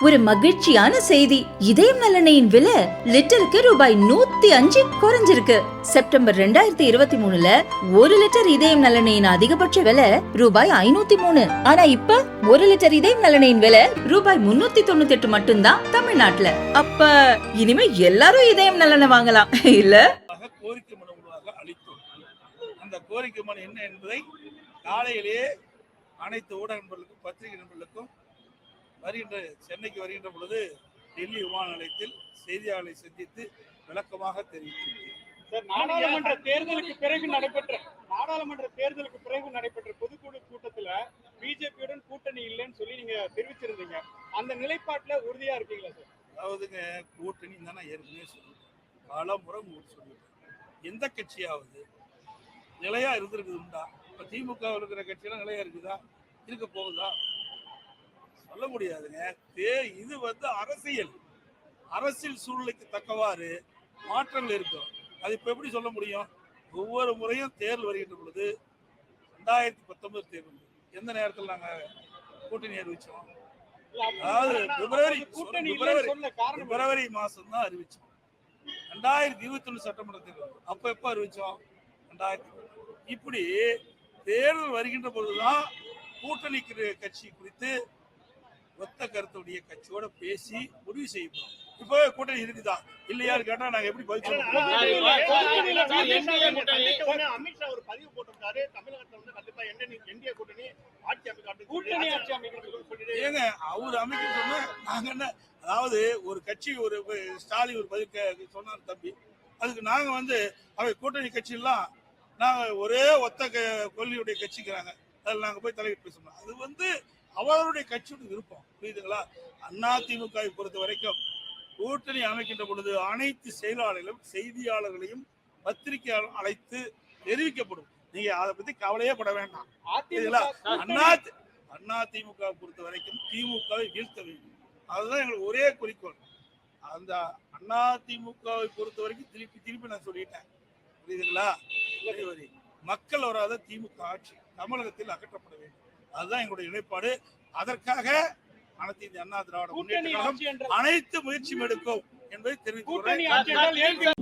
ஒரு மகிழ்ச்சியான செய்தி. இதயம் நல்லெண்ணெயின் விலை லிட்டருக்கு ரூபாய் 105 குறைஞ்சிருக்கு. செப்டம்பர் 2023ல 1 லிட்டர் இதயம் நல்லெண்ணெயின் அதிகபட்ச விலை ரூபாய் 503. ஆனா இப்ப 1 லிட்டர் இதயம் நல்லெண்ணெயின் விலை ரூபாய் 398 மட்டும்தான் தமிழ்நாட்டுல. அப்ப இனிமே எல்லாரும் இதயம் நல்லெண்ணெய் வாங்கலாம் இல்ல? கோரிக்கை மனு அளித்தோம். அந்த கோரிக்கை மனு என்ன என்பதை காலையிலேயே அனைத்து ஊடக நண்பர்களுக்கும் பத்திரிகை நண்பர்களுக்கும் சென்னைக்கு வருகின்ற பொழுது டெல்லி விமான நிலையத்தில் செய்தியாளர்களை சந்தித்து விளக்கமாக தெரிவித்திருக்கிறேன். நாடாளுமன்ற தேர்தலுக்கு பிறகு நடைபெற்ற பொதுக்குழு கூட்டத்துல பிஜேபியுடன் கூட்டணி இல்லைன்னு சொல்லி நீங்க தெரிவிச்சிருந்தீங்க. அந்த நிலைப்பாட்டுல உறுதியா இருக்கீங்களா சார்? அதாவதுங்க, கூட்டணி தான் நான் ஏற்கனவே சொல்லிட்டேன், பல முறை சொல்லிட்டேன். எந்த கட்சியாவது நிலையா இருந்திருக்குது உண்டா? இப்ப திமுக இருக்கிற கட்சியெல்லாம் நிலையா இருக்குதா? இருக்க போகுதா? சொல்ல முடியாதுங்க. இது அரசியல் சூழ்நிலைக்கு தக்கவாறு மாற்றங்கள் இருக்கும். அது இப்ப எப்படி சொல்ல முடியும்? ஒவ்வொரு முறையும் தேர்தல் வருகின்ற பொழுது 2019 தேர்தல் எந்த நேரத்தில் நாங்க கூட்டணி அறிவிச்சோம்? அதாவது பிப்ரவரி மாசம் தான் அறிவிச்சோம். 2021 சட்டமன்ற தேர்தல் அப்ப எப்ப அறிவிச்சோம்? 2000. இப்படி தேர்தல் வருகின்ற பொழுதுதான் கூட்டணி கட்சி குறித்து ஒத்த கருத்துடைய கட்சியோட பேசி முடிவு செய்யப்படும். இப்போ கூட்டணி இருக்குதா இல்லையான்னு கேட்டா நாங்க எப்படி பதில் சொல்ல முடியும்? அமித்ஷா ஒரு பதிவு போட்டிருக்காரு, தமிழகத்துல வந்து கண்டிப்பா என்டிஏ கூட்டணி ஆட்சி ஏங்க அவர் அமைக்க சொன்னா நாங்க என்ன? அதாவது ஒரு கட்சி ஒரு ஸ்டாலின் ஒரு பதிவு சொன்னார் தம்பி, அதுக்கு நாங்க வந்து அவை கூட்டணி கட்சி எல்லாம் நாங்க ஒரே ஒத்த கொள்கையுடைய கட்சிக்கிறாங்க, அதில் நாங்க போய் தலையிட்டு பேசணும். அது வந்து அவருடைய கட்சியோட விருப்பம், புரியுதுங்களா? அதிமுக பொறுத்த வரைக்கும் கூட்டணி அமைக்கின்ற பொழுது அனைத்து செயலாளர்களும் செய்தியாளர்களையும் பத்திரிகையாளர் அழைத்து தெரிவிக்கப்படும். நீங்க அதை பத்தி கவலையே பட வேண்டாம். அதிமுக பொறுத்த வரைக்கும் திமுகவை வீழ்த்த வேண்டும், அதுதான் எங்களுக்கு ஒரே குறிக்கோள். அந்த அதிமுகவை பொறுத்த வரைக்கும் திருப்பி நான் சொல்லிட்டேன், புரியுதுங்களா? மக்கள் வராத திமுக ஆட்சி தமிழகத்தில் அகற்றப்பட வேண்டும், அதுதான் எங்களுடைய நிலைப்பாடு. அதற்காக அனைத்து இந்திய அண்ணா திராவிட முன்னேற்ற கழகம் அனைத்து முயற்சியும் எடுக்கும் என்பதை தெரிவித்துள்ளேன்.